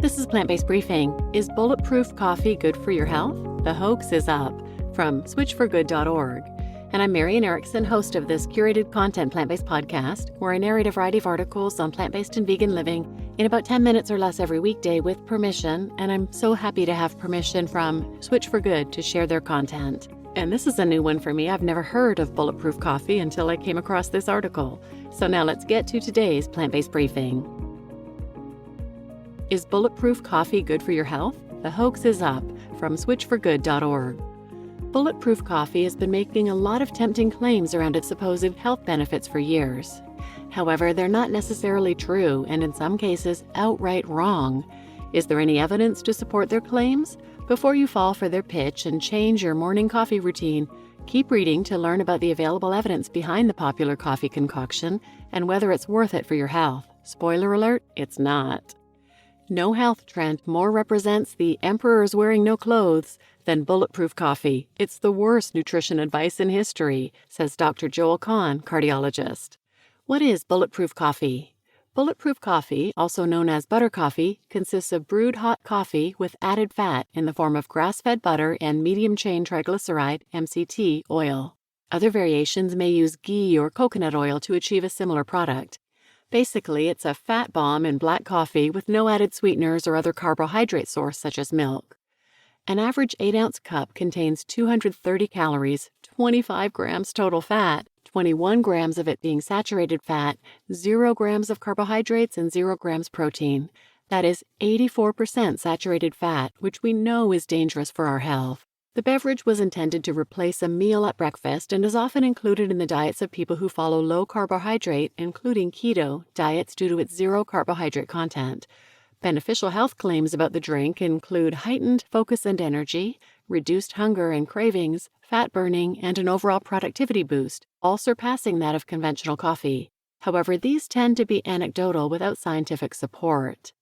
This is Plant-Based Briefing. Is Bulletproof coffee good for your health? The hoax is up, from switchforgood.org. And I'm Marian Erickson, host of this curated content plant-based podcast, where I narrate a variety of articles on plant-based and vegan living in about 10 minutes or less every weekday with permission, and I'm so happy to have permission from Switch for Good to share their content. And this is a new one for me. I've never heard of Bulletproof coffee until I came across this article. So now let's get to today's plant-based briefing. Is Bulletproof coffee good for your health? The hoax is up, from switchforgood.org. Bulletproof coffee has been making a lot of tempting claims around its supposed health benefits for years. However, they're not necessarily true, and in some cases, outright wrong. Is there any evidence to support their claims? Before you fall for their pitch and change your morning coffee routine, keep reading to learn about the available evidence behind the popular coffee concoction and whether it's worth it for your health. Spoiler alert, it's not. No health trend more represents the emperor's wearing no clothes than Bulletproof coffee. It's the worst nutrition advice in history, says Dr. Joel Kahn, cardiologist. What is Bulletproof coffee? Bulletproof coffee, also known as butter coffee, consists of brewed hot coffee with added fat in the form of grass-fed butter and medium-chain triglyceride (MCT) oil. Other variations may use ghee or coconut oil to achieve a similar product. Basically, it's a fat bomb in black coffee with no added sweeteners or other carbohydrate source such as milk. An average 8-ounce cup contains 230 calories, 25 grams total fat, 21 grams of it being saturated fat, 0 grams of carbohydrates, and 0 grams protein. That is 84% saturated fat, which we know is dangerous for our health. The beverage was intended to replace a meal at breakfast and is often included in the diets of people who follow low carbohydrate, including keto, diets due to its zero carbohydrate content. Beneficial health claims about the drink include heightened focus and energy, reduced hunger and cravings, fat burning, and an overall productivity boost, all surpassing that of conventional coffee. However, these tend to be anecdotal without scientific support.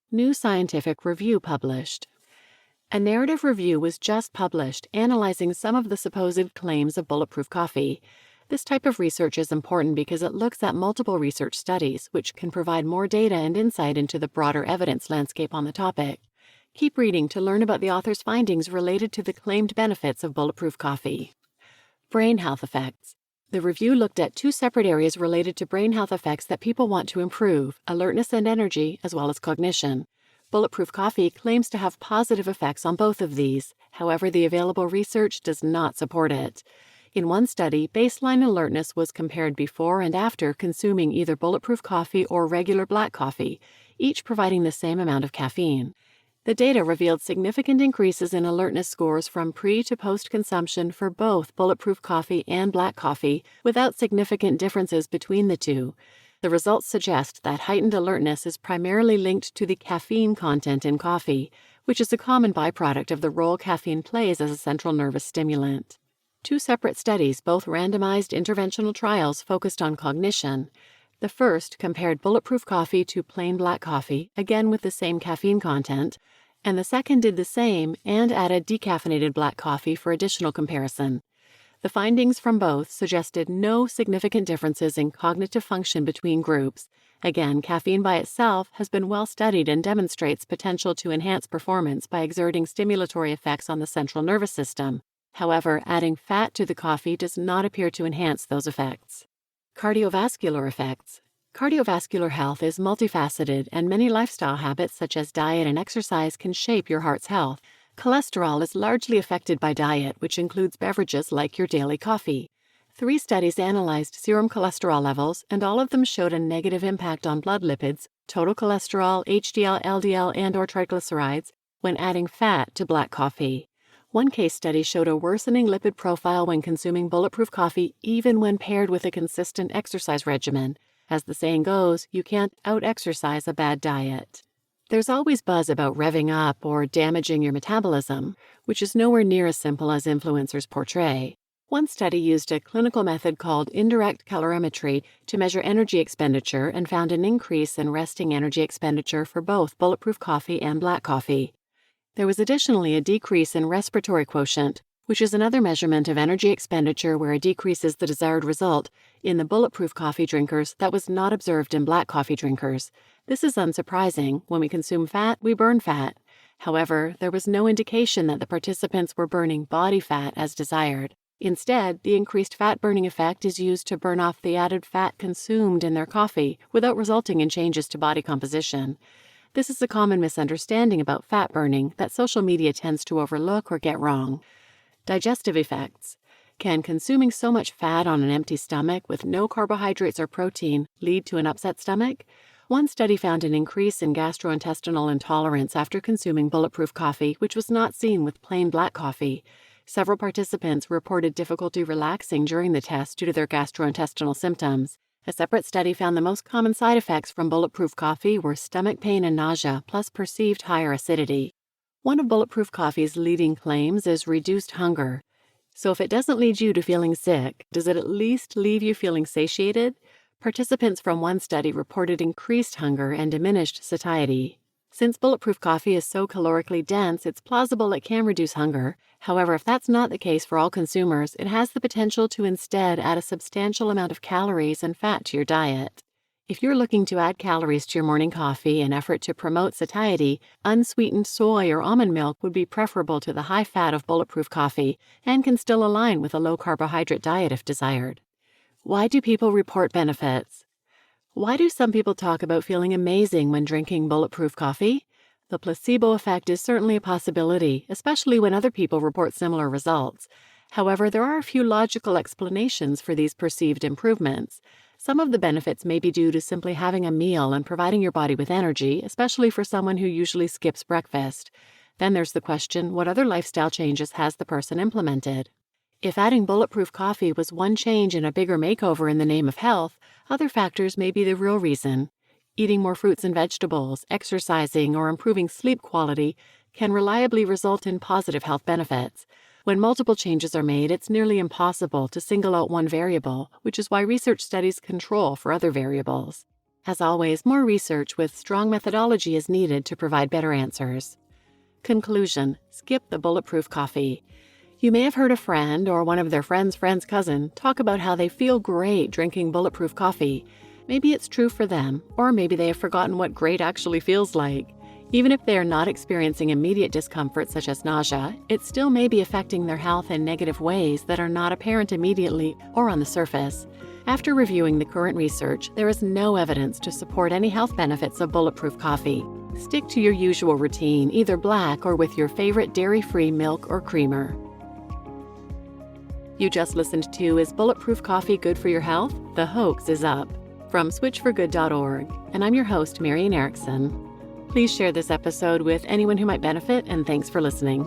New scientific review published. A narrative review was just published analyzing some of the supposed claims of Bulletproof coffee. This type of research is important because it looks at multiple research studies, which can provide more data and insight into the broader evidence landscape on the topic. Keep reading to learn about the author's findings related to the claimed benefits of Bulletproof coffee. Brain health effects. The review looked at two separate areas related to brain health effects that people want to improve: alertness and energy, as well as cognition. Bulletproof coffee claims to have positive effects on both of these. However, the available research does not support it. In one study, baseline alertness was compared before and after consuming either Bulletproof coffee or regular black coffee, each providing the same amount of caffeine. The data revealed significant increases in alertness scores from pre to post consumption for both Bulletproof coffee and black coffee, without significant differences between the two. The results suggest that heightened alertness is primarily linked to the caffeine content in coffee, which is a common byproduct of the role caffeine plays as a central nervous stimulant. Two separate studies, both randomized interventional trials, focused on cognition. The first compared Bulletproof coffee to plain black coffee, again with the same caffeine content, and the second did the same and added decaffeinated black coffee for additional comparison. The findings from both suggested no significant differences in cognitive function between groups. Again, caffeine by itself has been well studied and demonstrates potential to enhance performance by exerting stimulatory effects on the central nervous system. However, adding fat to the coffee does not appear to enhance those effects. Cardiovascular effects. Cardiovascular health is multifaceted, and many lifestyle habits such as diet and exercise can shape your heart's health. Cholesterol is largely affected by diet, which includes beverages like your daily coffee. 3 studies analyzed serum cholesterol levels, and all of them showed a negative impact on blood lipids, total cholesterol, HDL, LDL, and/or triglycerides when adding fat to black coffee. One case study showed a worsening lipid profile when consuming Bulletproof coffee, even when paired with a consistent exercise regimen. As the saying goes, you can't out-exercise a bad diet. There's always buzz about revving up or damaging your metabolism, which is nowhere near as simple as influencers portray. One study used a clinical method called indirect calorimetry to measure energy expenditure and found an increase in resting energy expenditure for both Bulletproof coffee and black coffee. There was additionally a decrease in respiratory quotient, which is another measurement of energy expenditure where a decrease is the desired result in the bulletproof coffee drinkers that was not observed in black coffee drinkers. This is unsurprising. When we consume fat, we burn fat. However, there was no indication that the participants were burning body fat as desired. Instead, the increased fat-burning effect is used to burn off the added fat consumed in their coffee without resulting in changes to body composition. This is a common misunderstanding about fat burning that social media tends to overlook or get wrong. Digestive effects. Can consuming so much fat on an empty stomach with no carbohydrates or protein lead to an upset stomach? One study found an increase in gastrointestinal intolerance after consuming bulletproof coffee, which was not seen with plain black coffee. Several participants reported difficulty relaxing during the test due to their gastrointestinal symptoms. A separate study found the most common side effects from bulletproof coffee were stomach pain and nausea, plus perceived higher acidity. One of bulletproof coffee's leading claims is reduced hunger. So if it doesn't lead you to feeling sick, does it at least leave you feeling satiated? Participants from one study reported increased hunger and diminished satiety. Since bulletproof coffee is so calorically dense, it's plausible it can reduce hunger. However, if that's not the case for all consumers, it has the potential to instead add a substantial amount of calories and fat to your diet. If you're looking to add calories to your morning coffee in effort to promote satiety, unsweetened soy or almond milk would be preferable to the high fat of bulletproof coffee and can still align with a low-carbohydrate diet if desired. Why do people report benefits? Why do some people talk about feeling amazing when drinking bulletproof coffee? The placebo effect is certainly a possibility, especially when other people report similar results. However, there are a few logical explanations for these perceived improvements. Some of the benefits may be due to simply having a meal and providing your body with energy, especially for someone who usually skips breakfast. Then there's the question, what other lifestyle changes has the person implemented? If adding bulletproof coffee was one change in a bigger makeover in the name of health, other factors may be the real reason. Eating more fruits and vegetables, exercising, or improving sleep quality can reliably result in positive health benefits. When multiple changes are made, it's nearly impossible to single out one variable, which is why research studies control for other variables. As always, more research with strong methodology is needed to provide better answers. Conclusion: skip the bulletproof coffee. You may have heard a friend or one of their friend's cousin talk about how they feel great drinking bulletproof coffee. Maybe it's true for them, or maybe they have forgotten what great actually feels like. Even if they are not experiencing immediate discomfort such as nausea, it still may be affecting their health in negative ways that are not apparent immediately or on the surface. After reviewing the current research, there is no evidence to support any health benefits of bulletproof coffee. Stick to your usual routine, either black or with your favorite dairy-free milk or creamer. You just listened to Is Bulletproof Coffee Good for Your Health? The Hoax is Up from switchforgood.org, and I'm your host, Marian Erickson. Please share this episode with anyone who might benefit, and thanks for listening.